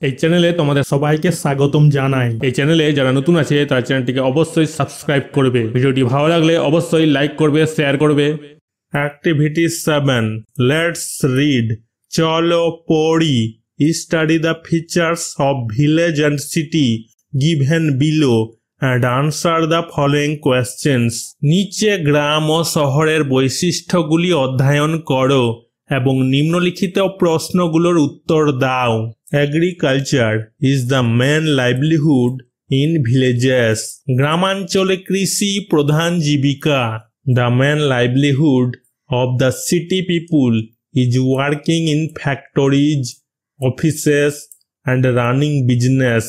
এই চ্যানেলে তোমাদের সবাইকে স্বাগতম জানাই। এই চ্যানেলে যারা নতুন আছে তারা চ্যানেলটিকে অবশ্যই সাবস্ক্রাইব করবে। ভিডিওটি ভালো লাগলে অবশ্যই লাইক করবে, শেয়ার করবে। Activity 7, let's read. চলো পড়ি। Study the features of village and city given below and answer the following questions. নিচে গ্রাম ও শহরের বৈশিষ্ট্যগুলি অধ্যয়ন করো এবং নিম্নলিখিত প্রশ্নগুলোর উত্তর দাও। Agriculture is the main livelihood in villages. গ্রামাঞ্চলে কৃষি প্রধান জীবিকা। The main livelihood of the city people is working in factories, offices and running business.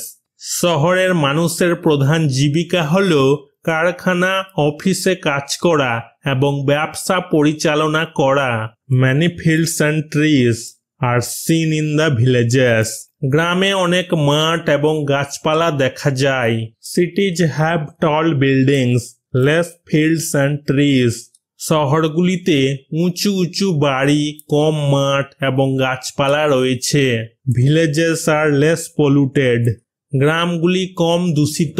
শহরের মানুষের প্রধান জীবিকা হলো কারখানা, অফিসে কাজ করা এবং ব্যবসা পরিচালনা করা। Many fields and trees are seen in the villages. গ্রামে অনেক মাঠ এবং গাছপালা দেখা যায়। Cities have tall buildings, less fields and trees. শহরগুলিতে উঁচু উঁচু বাড়ি, কম মাঠ এবং গাছপালা রয়েছে। Villages are less polluted. গ্রামগুলি কম দূষিত।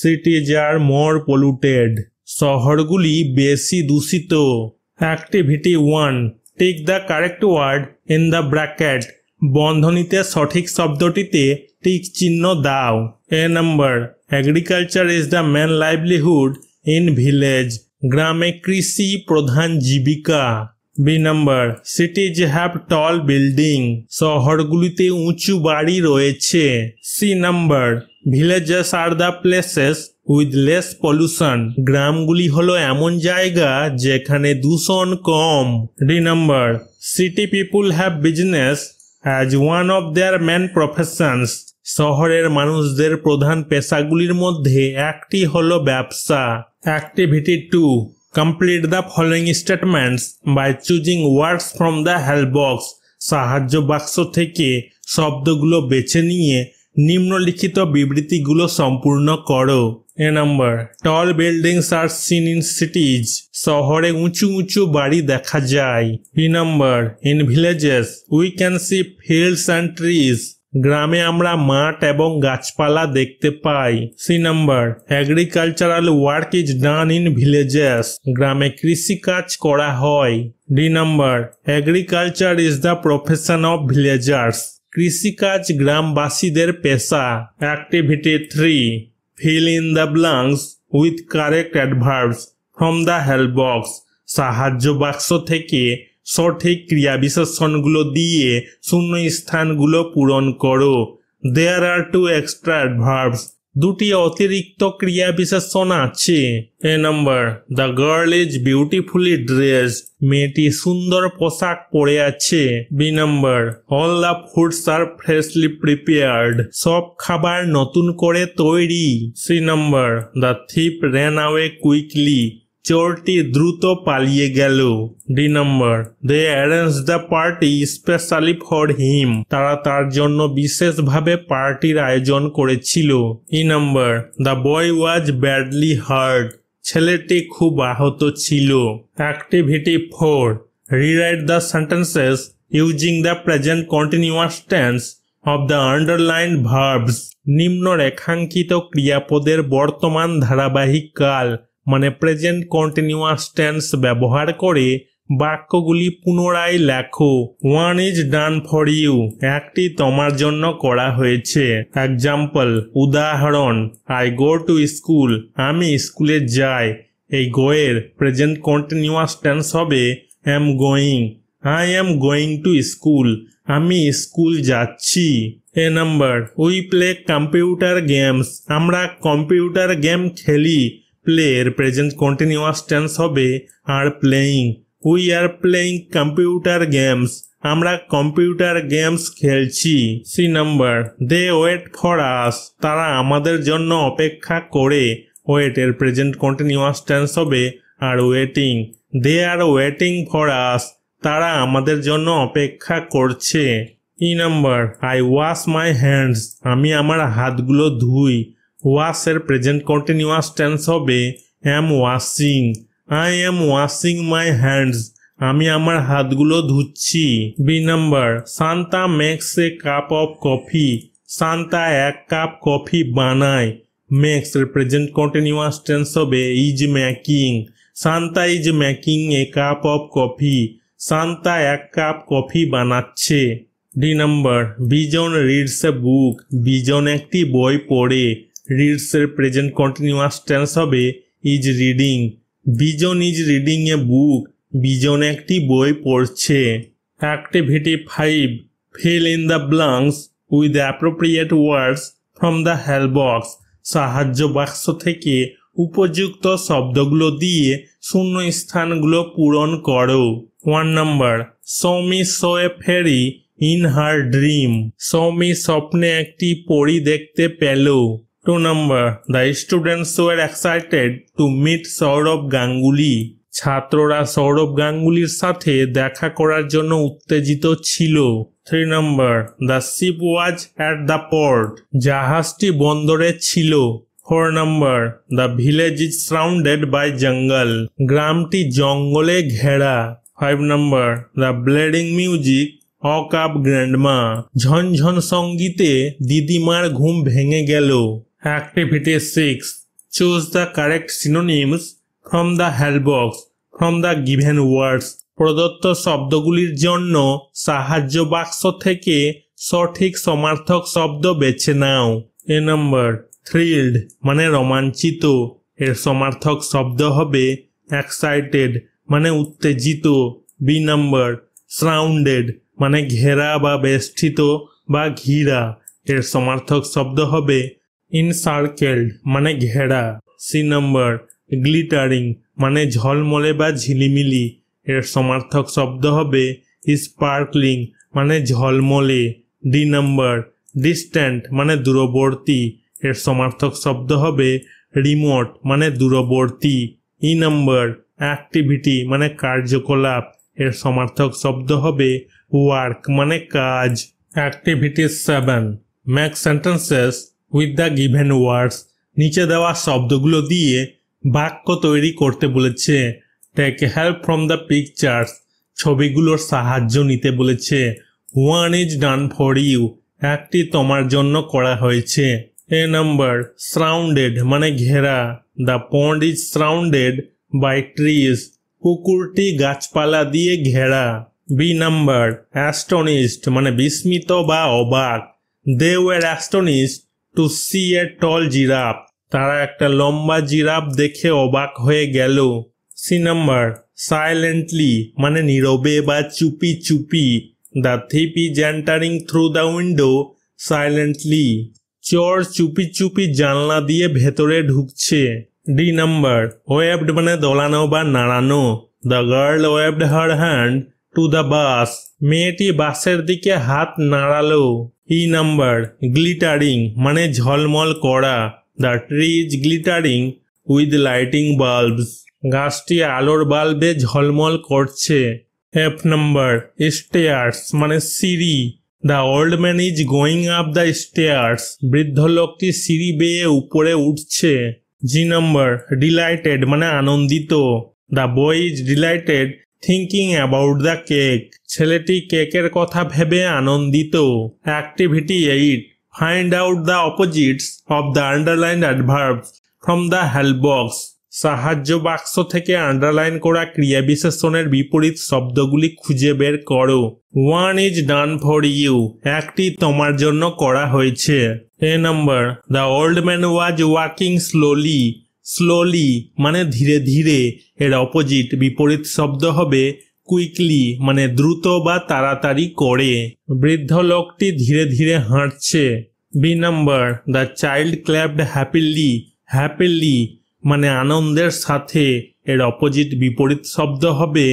Cities are more polluted. শহরগুলি বেশি দূষিত। Activity 1. Tick the correct word in the bracket. বন্ধনীতে সঠিক শব্দটিতে টিক চিহ্ন দাও। A number. Agriculture is the main livelihood in village. গ্রামে কৃষি প্রধান জীবিকা। B number. Cities have tall building. শহরগুলিতে উঁচু বাড়ি রয়েছে। C number. Villages are the places with less pollution. গ্রামগুলি হলো এমন জায়গা যেখানে দূষণ কম। D number. City people have business as one of their main professions. শহরের মানুষদের প্রধান পেশাগুলির মধ্যে একটি হলো ব্যবসা। Activity 2. Complete the following statements by choosing words from the help box. সাহায্য বাক্স থেকে শব্দগুলো বেছে নিয়ে নিম্নলিখিত বিবৃতিগুলো সম্পূর্ণ করো। A number. Tall buildings are seen in cities. শহরে উঁচু উঁচু বাড়ি দেখা যায়। B number. In villages we can see fields and trees. গ্রামে আমরা মাঠ এবং গাছপালা দেখতে পাই। C number. Agricultural work is done in villages. গ্রামে কৃষিকাজ করা হয়। D number. Agriculture is the profession of villagers. কৃষিকাজ গ্রামবাসীদের পেশা। Activity 3. Fill in the blanks with correct adverbs from the help box. সাহায্য বাক্স থেকে সঠিক ক্রিয়াবিশেষণগুলো দিয়ে শূন্য স্থানগুলো পূরণ করো। There are 2 extra adverbs. দুটি অতিরিক্ত ক্রিয়াবিশেষণ আছে। A number. The girl is beautifully dressed. মেয়েটি সুন্দর পোশাক পরে আছে। B number. All the foods are freshly prepared. সব খাবার নতুন করে তৈরি। C number. The thief ran away quickly. চোরটি দ্রুত পালিয়ে গেল। D number. They arranged the party specially for him. তারা তার জন্য বিশেষভাবে পার্টির আয়োজন করেছিল। E number. The boy was badly hurt. ছেলেটি খুব আহত ছিল। Activity 4. Rewrite the sentences using the present continuous tense of the underlined verbs. নিম্ন রেখাঙ্কিত ক্রিয়াপদের বর্তমান ধারাবাহিক কাল মানে প্রেজেন্ট কন্টিনিউয়াস টেন্স ব্যবহার করে বাক্যগুলি পুনরায় লেখো। One is done for you. একটি তোমার জন্য করা হয়েছে। এক্সাম্পল, উদাহরণ, I go to school. আমি স্কুলে যাই। এই গোয়ের প্রেজেন্ট কন্টিনিউয়াস টেন্স হবে am going. I am going to school. আমি স্কুল যাচ্ছি। A number. We play computer games. আমরা কম্পিউটার গেম খেলি। প্লে এর প্রেজেন্ট কন্টিনিউয়াস টেন্স হবে are playing. We are playing computer games. আমরা কম্পিউটার গেমস খেলছি। C number. They wait for us. তারা আমাদের জন্য অপেক্ষা করে। ওয়েট এর প্রেজেন্ট কন্টিনিউয়াস টেন্স হবে are waiting. They are waiting for us. তারা আমাদের জন্য অপেক্ষা করছে। E number. I wash my hands. আমি আমার হাতগুলো ধুই। ওয়াশ এর প্রেজেন্ট কন্টিনিউয়াস টেন্স হবে am washing. I am washing my hands. আমি আমার হাতগুলো ধুচ্ছি। B number, Shanta makes a cup of coffee. Shanta এক কাপ কফি বানায়। মেক্স এর প্রেজেন্ট কন্টিনিউয়াস টেন্স হবে is making. Shanta is making a cup of coffee. Shanta এক কাপ কফি বানাচ্ছে। D number, Bijan reads a book. Bijan একটি বই পড়ে। রিডস এর প্রেজেন্ট কন্টিনিউয়াস টেন্স হবে is reading. Bijan is reading a book. Bijan একটি বই পড়ছে। Activity 5, fill in the blanks with the appropriate words from the help box. সাহায্য বাক্স থেকে উপযুক্ত শব্দগুলো দিয়ে শূন্য স্থানগুলো পূরণ করো। 1 number, Soumi saw a fairy in her dream. Soumi স্বপ্নে একটি পরী দেখতে পেল। 2 number, the students were excited to meet Sourav Ganguly. ছাত্ররা সৌরভ গাঙ্গুলির সাথে দেখা করার জন্য উত্তেজিত ছিল। 3 number, the ship was at the port. জাহাজটি বন্দরে ছিল। 4 number, the village is surrounded by jungle. গ্রামটি জঙ্গলে ঘেরা। 5 number, the bleeding music woke up grandma. ঝনঝন সঙ্গীতে দিদিমার ঘুম ভেঙে গেল। Activity 6, choose the correct synonyms from the help box from the given words. প্রদত্ত শব্দগুলির জন্য সাহায্য বাক্স থেকে সঠিক সমার্থক শব্দ বেছে নাও। এ নাম্বার, thrilled মানে রোমাঞ্চিত। এর সমার্থক শব্দ হবে excited মানে উত্তেজিত। বি নাম্বার, surrounded মানে ঘেরা বা বেষ্টিত বা ঘিরা। এর সমার্থক শব্দ হবে encircled মানে ঘেরা। সি নাম্বার, glittering মানে ঝলমলে বা ঝিলিমিলি। এর সমার্থক শব্দ হবে স্পার্কলিং মানে ঝলমলে। ডি নাম্বার, ডিস্ট্যান্ট মানে দূরবর্তী। এর সমার্থক শব্দ হবে রিমোট মানে দূরবর্তী। ই নাম্বার, অ্যাক্টিভিটি মানে কার্যকলাপ। এর সমার্থক শব্দ হবে ওয়ার্ক মানে কাজ। Activity 7, make sentences with the given words. নিচে দেওয়া শব্দগুলো দিয়ে বাক্য তৈরি করতে বলেছে। Take help from the pictures. ছবিগুলোর সাহায্য নিতে বলেছে। One is done for you. একটি তোমার জন্য করা হয়েছে। এ নাম্বার, সারাউন্ডেড মানে ঘেরা। The pond is surrounded by trees. পুকুরটি গাছপালা দিয়ে ঘেরা। বি নাম্বার, অ্যাস্টনিশড মানে বিস্মিত বা অবাক। They were astonished to see a tall giraffe. তারা একটা লম্বা জিরাফ দেখে অবাক হয়ে গেল। সি নাম্বার, সাইলেন্টলি মানে নীরবে বা চুপি চুপি। The thief is entering through the window silently. চোর চুপি চুপি জানলা দিয়ে ভেতরে ঢুকছে। ডি নাম্বার, ওয়েভড মানে দোলানো বা নাড়ানো। The girl waved her hand to the bus. মেয়েটি বাসের দিকে হাত নাড়ালো। ই নাম্বার, গ্লিটারিং মানে ঝলমল করা। The tree is glittering with lighting bulbs. গাছটি আলোর বাল্বে ঝলমল করছে। এফ নাম্বার, স্টেয়ার্স মানে সিঁড়ি। The old man is going up the stairs. বৃদ্ধ লোকটি সিঁড়ি বেয়ে উপরে উঠছে। জি নাম্বার, ডিলাইটেড মানে আনন্দিত। The boy is delighted thinking about the cake. ছেলেটি কেকের কথা ভেবে আনন্দিত। Activity 8, find out the opposites of the underlined adverbs from the help box. সাহায্য বাক্স থেকে আন্ডারলাইন করা ক্রিয়া বিশেষণের বিপরীত শব্দগুলি খুঁজে বের করো। One is done for you. একটি তোমার জন্য করা হয়েছে। A number, the old man was walking slowly. Slowly মানে ধীরে ধীরে। এর অপোজিট বিপরীত শব্দ হবে কুইকলি মানে দ্রুত বা তাড়াতাড়ি করে। বৃদ্ধ লোকটি ধীরে ধীরে হাঁটছে। B number, the child clapped happily. Happily মানে আনন্দের সাথে। এর অপোজিট বিপরীত শব্দ হবে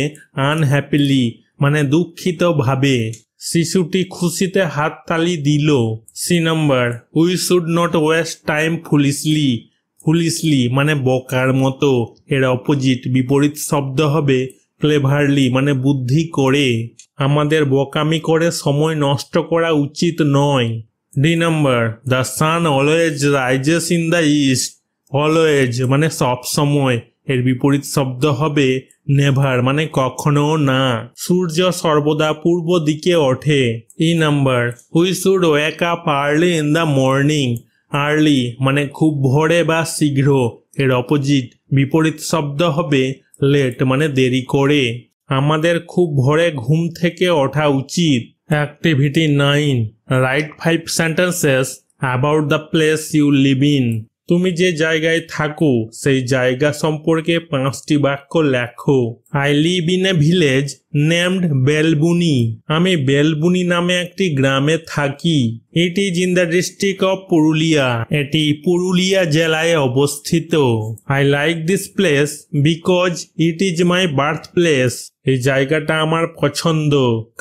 আনহ্যাপিলি মানে দুঃখিত ভাবে। শিশুটি খুশিতে হাততালি দিল। C number, we should not waste time foolishly. Foolishly মানে বোকার মতো। এর অপোজিট বিপরীত শব্দ হবে ক্লেভারলি মানে বুদ্ধি করে। আমাদের বোকামি করে সময় নষ্ট করা উচিত নয়। D number, the sun always rises in the east. Always মানে সব সময়। এর বিপরীত শব্দ হবে নেভার, মানে কখনো না। সূর্য সর্বদা পূর্ব দিকে ওঠে। E number, we should wake up early in the morning. Early মানে খুব ভোরে বা শীঘ্র, এর অপোজিট বিপরীত শব্দ হবে লেট, মানে দেরি করে। আমাদের খুব ভোরে ঘুম থেকে ওঠা উচিত। Activity 9, write 5 sentences about the place you live in. তুমি যে জায়গায় থাকো সেই জায়গা সম্পর্কে 5টি বাক্য লেখো। I live in a village named Belbuni. আমি বেলবুনি নামে একটি গ্রামে থাকি। It is in the district of Purulia. এটি পুরুলিয়া জেলায় অবস্থিত। I like this place because it is my birth place. এই জায়গাটা আমার পছন্দ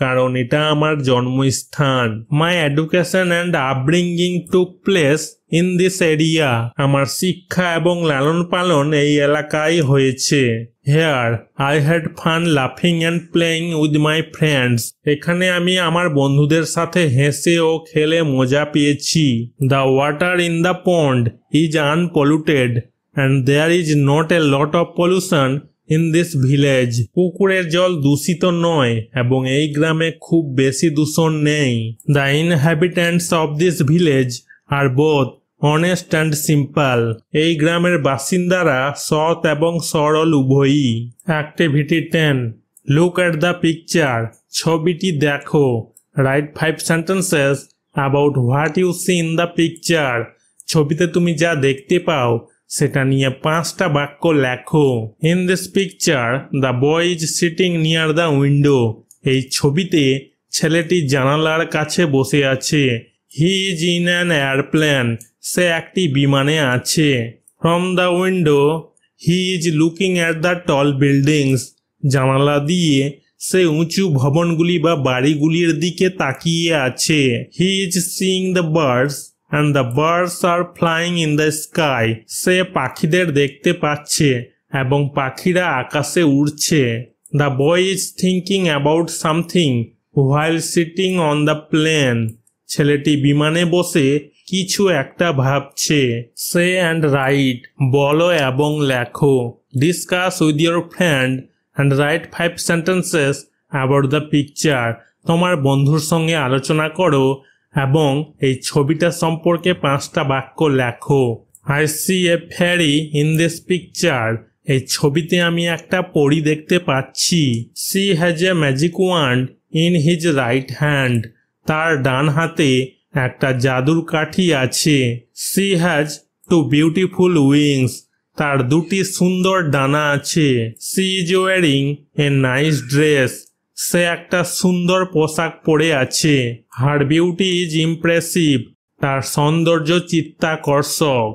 কারণ এটা আমার জন্মস্থান। My education and upbringing took place in this area. আমার শিক্ষা এবং লালন পালন এই এলাকায় হয়েছে। হেয়ার আই হ্যাড ফান লাফিং and playing with my friends. এখানে আমি আমার বন্ধুদের সাথে হেসে ও খেলে মজা পেয়েছি। The water in the pond is unpolluted and there is not a lot of pollution in this village. পুকুরের জল দূষিত নয় এবং এই গ্রামে খুব বেশি দূষণ নেই। The inhabitants of this village are both honest and simple. এই গ্রামের বাসিন্দারা সৎ এবং সরল উভয়ই। Activity 10, look at the picture. ছবিটি দেখো। Write 5 sentences about what you see in the picture. ছবিতে তুমি যা দেখতে পাও সেটা নিয়ে 5টা বাক্য লেখো। In this picture the boy is sitting near the window. এই ছবিতে ছেলেটি জানালার কাছে বসে আছে। He is in an airplane. সে একটি বিমানে আছে। From the window he is looking at the tall buildings. জানালা দিয়ে সে উঁচু ভবনগুলি বা বাড়িগুলির দিকে তাকিয়ে আছে। He is seeing the birds and the birds are flying in the sky. সে পাখিদের দেখতে পাচ্ছে এবং পাখিরা আকাশে উড়ছে। The boy is thinking about something while sitting on the plane. ছেলেটি বিমানে বসে কিছু একটা ভাবছে। Say and write, বলো এবং লেখো। Discuss with your friend and write 5 sentences about the picture. তোমার বন্ধুর সঙ্গে আলোচনা করো এবং এই ছবিটা সম্পর্কে 5টা বাক্য লেখো। I see a fairy in this picture. এই ছবিতে আমি একটা পরী দেখতে পাচ্ছি। She has a magic wand in his right hand. তার ডান হাতে একটা জাদুর কাঠি আছে। She has 2 beautiful wings. তার 2টি সুন্দর ডানা আছে। She is wearing a nice dress. সে একটা সুন্দর পোশাক পরে আছে। Her beauty is impressive. তার সৌন্দর্য চিত্তাকর্ষক।